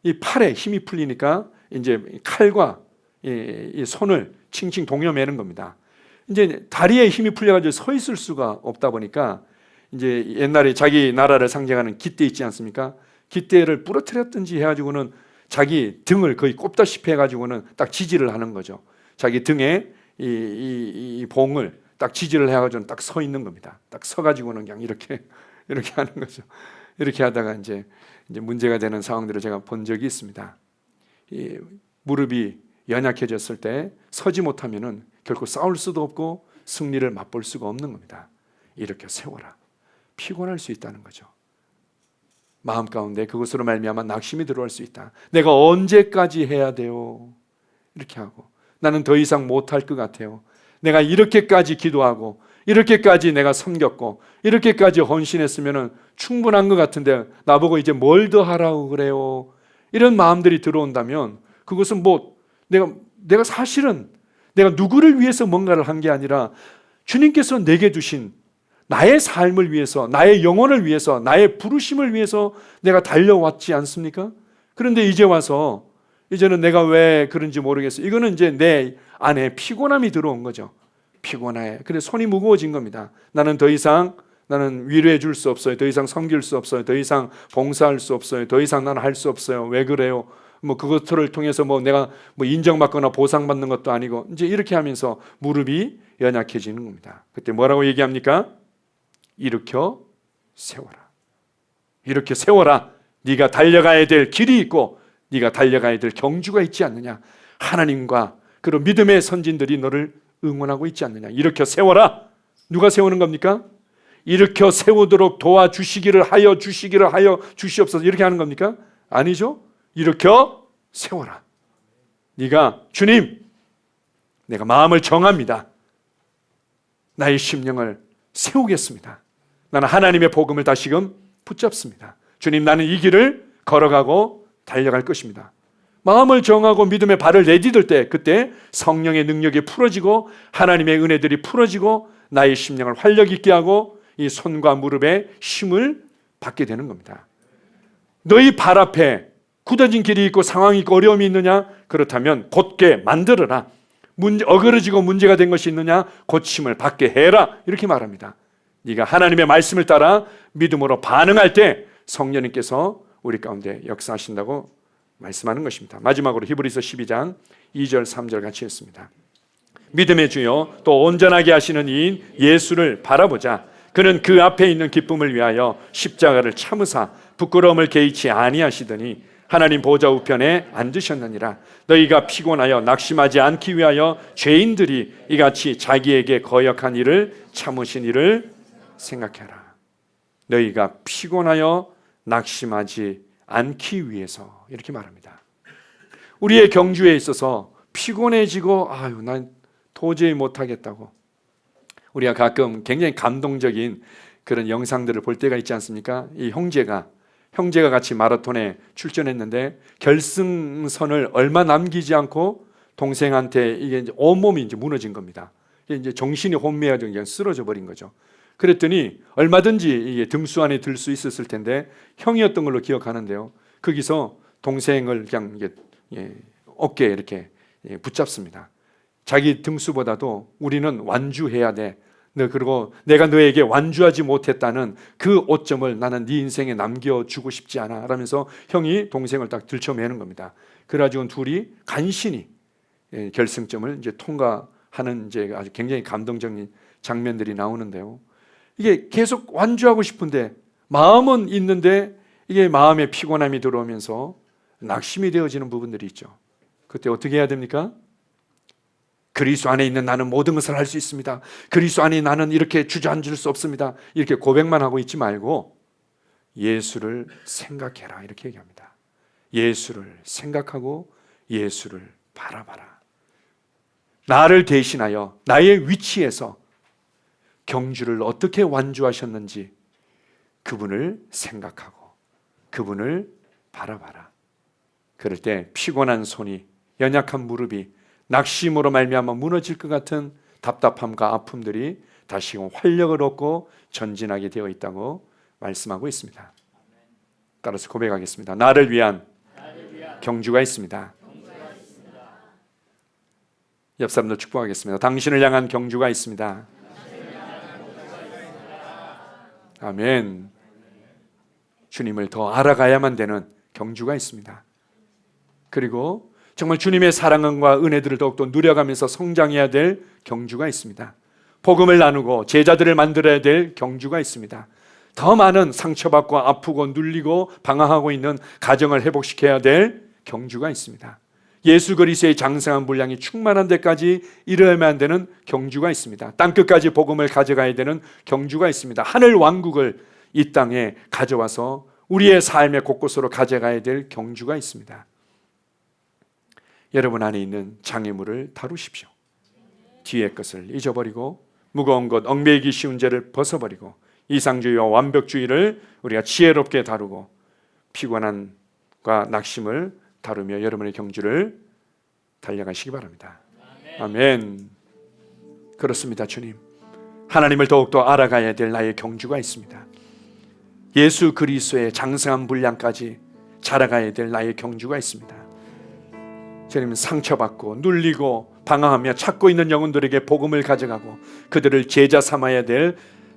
이 팔에 힘이 풀리니까 이제 칼과 이 손을 칭칭 동여매는 겁니다. 이제 다리에 힘이 풀려가지고 서 있을 수가 없다 보니까 이제 옛날에 자기 나라를 상징하는 깃대 있지 않습니까? 깃대를 부러뜨렸든지 해가지고는 자기 등을 거의 꼽다시피 해가지고는 딱 지지를 하는 거죠. 자기 등에 이 봉을 딱 지지를 해가지고는 딱 서 있는 겁니다. 딱 서가지고는 그냥 이렇게 하는 거죠. 이렇게 하다가 이제 문제가 되는 상황들을 제가 본 적이 있습니다. 이 무릎이 연약해졌을 때 서지 못하면은 결코 싸울 수도 없고 승리를 맛볼 수가 없는 겁니다. 이렇게 세워라. 피곤할 수 있다는 거죠. 마음 가운데 그것으로 말미암아 낙심이 들어올 수 있다. 내가 언제까지 해야 돼요? 이렇게 하고 나는 더 이상 못할 것 같아요. 내가 이렇게까지 기도하고 이렇게까지 내가 섬겼고 이렇게까지 헌신했으면 충분한 것 같은데 나보고 이제 뭘 더 하라고 그래요? 이런 마음들이 들어온다면 그것은 뭐 내가 사실은 내가 누구를 위해서 뭔가를 한 게 아니라 주님께서 내게 주신 나의 삶을 위해서, 나의 영혼을 위해서, 나의 부르심을 위해서 내가 달려왔지 않습니까? 그런데 이제 와서 이제는 내가 왜 그런지 모르겠어요. 이거는 이제 내 안에 피곤함이 들어온 거죠. 피곤해. 그래서 손이 무거워진 겁니다. 나는 더 이상 위로해 줄 수 없어요. 더 이상 섬길 수 없어요. 더 이상 봉사할 수 없어요. 더 이상 나는 할 수 없어요. 왜 그래요? 뭐 그것들을 통해서 뭐 내가 뭐 인정받거나 보상받는 것도 아니고 이제 이렇게 하면서 무릎이 연약해지는 겁니다. 그때 뭐라고 얘기합니까? 일으켜 세워라. 이렇게 세워라. 네가 달려가야 될 길이 있고 네가 달려가야 될 경주가 있지 않느냐. 하나님과 그런 믿음의 선진들이 너를 응원하고 있지 않느냐. 일으켜 세워라. 누가 세우는 겁니까? 일으켜 세우도록 도와주시기를 하여 주시옵소서. 이렇게 하는 겁니까? 아니죠. 일으켜 세워라. 네가 주님, 내가 마음을 정합니다. 나의 심령을 세우겠습니다. 나는 하나님의 복음을 다시금 붙잡습니다. 주님, 나는 이 길을 걸어가고 달려갈 것입니다. 마음을 정하고 믿음의 발을 내디딜 때 그때 성령의 능력이 풀어지고 하나님의 은혜들이 풀어지고 나의 심령을 활력 있게 하고 이 손과 무릎에 힘을 받게 되는 겁니다. 너희 발 앞에 굳어진 길이 있고 상황이 있고 어려움이 있느냐? 그렇다면 곧게 만들어라. 어그러지고 문제가 된 것이 있느냐? 고침을 받게 해라. 이렇게 말합니다. 네가 하나님의 말씀을 따라 믿음으로 반응할 때 성령님께서 우리 가운데 역사하신다고 말씀하는 것입니다. 마지막으로 히브리서 12장 2절 3절 같이 했습니다. 믿음의 주요 또 온전하게 하시는 이인 예수를 바라보자. 그는 그 앞에 있는 기쁨을 위하여 십자가를 참으사 부끄러움을 개의치 아니하시더니 하나님 보좌 우편에 앉으셨느니라. 너희가 피곤하여 낙심하지 않기 위하여 죄인들이 이같이 자기에게 거역한 일을 참으신 일을 생각해라. 너희가 피곤하여 낙심하지 않기 위해서 이렇게 말합니다. 우리의 경주에 있어서 피곤해지고 난 도저히 못하겠다고 우리가 가끔 굉장히 감동적인 그런 영상들을 볼 때가 있지 않습니까? 이 형제가 같이 마라톤에 출전했는데 결승선을 얼마 남기지 않고 동생한테 이게 이제 온몸이 이제 무너진 겁니다. 이제 정신이 혼미해가지고 그냥 쓰러져 버린 거죠. 그랬더니 얼마든지 이게 등수 안에 들 수 있었을 텐데 형이었던 걸로 기억하는데요. 거기서 동생을 그냥 어깨에 이렇게 붙잡습니다. 자기 등수보다도 우리는 완주해야 돼. 그리고 내가 너에게 완주하지 못했다는 그 오점을 나는 네 인생에 남겨주고 싶지 않아. 라면서 형이 동생을 딱 들쳐매는 겁니다. 그래가지고 둘이 간신히 결승점을 이제 통과하는 이제 아주 굉장히 감동적인 장면들이 나오는데요. 이게 계속 완주하고 싶은데 마음은 있는데 이게 마음에 피곤함이 들어오면서 낙심이 되어지는 부분들이 있죠. 그때 어떻게 해야 됩니까? 그리스도 안에 있는 나는 모든 것을 할 수 있습니다. 그리스도 안에 나는 이렇게 주저앉을 수 없습니다. 이렇게 고백만 하고 있지 말고 예수를 생각해라 이렇게 얘기합니다. 예수를 생각하고 예수를 바라봐라. 나를 대신하여 나의 위치에서 경주를 어떻게 완주하셨는지 그분을 생각하고 그분을 바라봐라. 그럴 때 피곤한 손이, 연약한 무릎이 낙심으로 말미암아 무너질 것 같은 답답함과 아픔들이 다시금 활력을 얻고 전진하게 되어 있다고 말씀하고 있습니다. 따라서 고백하겠습니다. 나를 위한 경주가 있습니다. 옆 사람도 축복하겠습니다. 당신을 향한 경주가 있습니다. 아멘. 주님을 더 알아가야만 되는 경주가 있습니다. 그리고 정말 주님의 사랑과 은혜들을 더욱더 누려가면서 성장해야 될 경주가 있습니다. 복음을 나누고 제자들을 만들어야 될 경주가 있습니다. 더 많은 상처받고 아프고 눌리고 방황하고 있는 가정을 회복시켜야 될 경주가 있습니다. 예수 그리스도의 장성한 분량이 충만한 데까지 이르러야만 되는 경주가 있습니다. 땅끝까지 복음을 가져가야 되는 경주가 있습니다. 하늘 왕국을 이 땅에 가져와서 우리의 삶의 곳곳으로 가져가야 될 경주가 있습니다. 여러분 안에 있는 장애물을 다루십시오. 뒤의 것을 잊어버리고 무거운 것, 얽매이기 쉬운 죄를 벗어버리고 이상주의와 완벽주의를 우리가 지혜롭게 다루고 피곤함과 낙심을 다루며 여러분의 경주를 달려가시기 바랍니다. 아멘. 그렇습니다. 주님, 하나님을 더욱더 알아가야 될 나의 경주가 있습니다. 예수 그리스도의 장성한 분량까지 자라가야 될 나의 경주가 있습니다. 주님, 상처받고 눌리고 방황하며 찾고 있는 영혼들에게 복음을 가져가고 그들을 제자 삼아야 될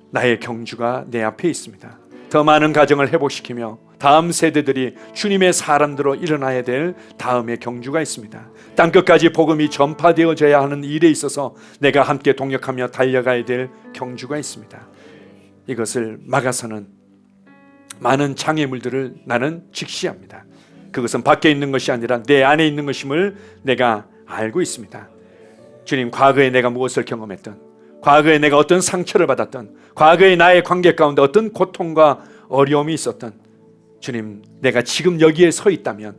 나의 경주가 내 앞에 있습니다. 더 많은 가정을 회복시키며 다음 세대들이 주님의 사람들로 일어나야 될 다음의 경주가 있습니다. 땅끝까지 복음이 전파되어져야 하는 일에 있어서 내가 함께 동역하며 달려가야 될 경주가 있습니다. 이것을 막아서는 많은 장애물들을 나는 직시합니다. 그것은 밖에 있는 것이 아니라 내 안에 있는 것임을 내가 알고 있습니다. 주님, 과거에 내가 무엇을 경험했던, 과거에 내가 어떤 상처를 받았던, 과거에 나의 관계 가운데 어떤 고통과 어려움이 있었던, 주님, 내가 지금 여기에 서 있다면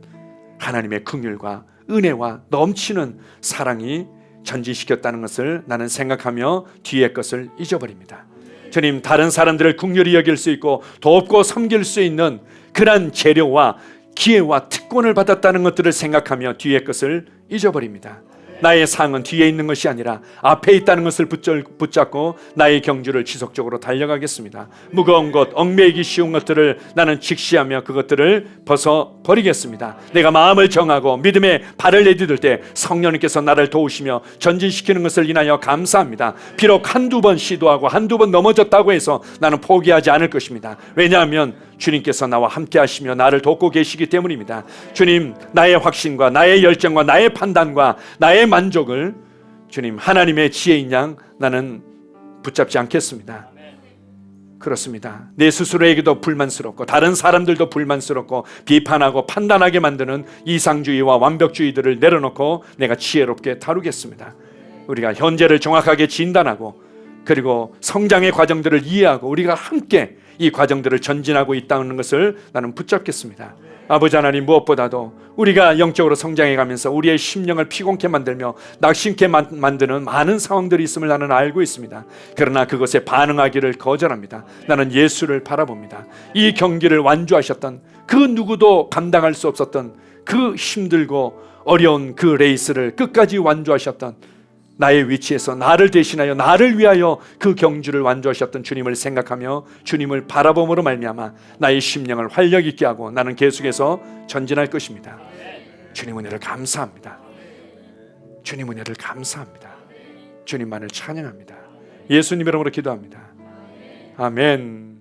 하나님의 긍휼과 은혜와 넘치는 사랑이 전진시켰다는 것을 나는 생각하며 뒤의 것을 잊어버립니다. 주님, 다른 사람들을 긍휼히 여길 수 있고 돕고 섬길 수 있는 그런 재료와 기회와 특권을 받았다는 것들을 생각하며 뒤의 것을 잊어버립니다. 나의 상은 뒤에 있는 것이 아니라 앞에 있다는 것을 붙잡고 나의 경주를 지속적으로 달려가겠습니다. 무거운 것, 얽매이기 쉬운 것들을 나는 직시하며 그것들을 벗어버리겠습니다. 내가 마음을 정하고 믿음의 발을 내디딜 때 성령님께서 나를 도우시며 전진시키는 것을 인하여 감사합니다. 비록 한두 번 시도하고 한두 번 넘어졌다고 해서 나는 포기하지 않을 것입니다. 왜냐하면 주님께서 나와 함께 하시며 나를 돕고 계시기 때문입니다. 주님, 나의 확신과 나의 열정과 나의 판단과 나의 만족을 주님 하나님의 지혜인 양 나는 붙잡지 않겠습니다. 그렇습니다. 내 스스로에게도 불만스럽고 다른 사람들도 불만스럽고 비판하고 판단하게 만드는 이상주의와 완벽주의들을 내려놓고 내가 지혜롭게 다루겠습니다. 우리가 현재를 정확하게 진단하고 그리고 성장의 과정들을 이해하고 우리가 함께 이 과정들을 전진하고 있다는 것을 나는 붙잡겠습니다. 아버지 하나님, 무엇보다도 우리가 영적으로 성장해가면서 우리의 심령을 피곤케 만들며 낙심케 만드는 많은 상황들이 있음을 나는 알고 있습니다. 그러나 그것에 반응하기를 거절합니다. 나는 예수를 바라봅니다. 이 경기를 완주하셨던 그 누구도 감당할 수 없었던 그 힘들고 어려운 그 레이스를 끝까지 완주하셨던 나의 위치에서 나를 대신하여 나를 위하여 그 경주를 완주하셨던 주님을 생각하며 주님을 바라봄으로 말미암아 나의 심령을 활력 있게 하고 나는 계속해서 전진할 것입니다. 주님 은혜를 감사합니다. 주님 은혜를 감사합니다. 주님만을 찬양합니다. 예수님 이름으로 기도합니다. 아멘.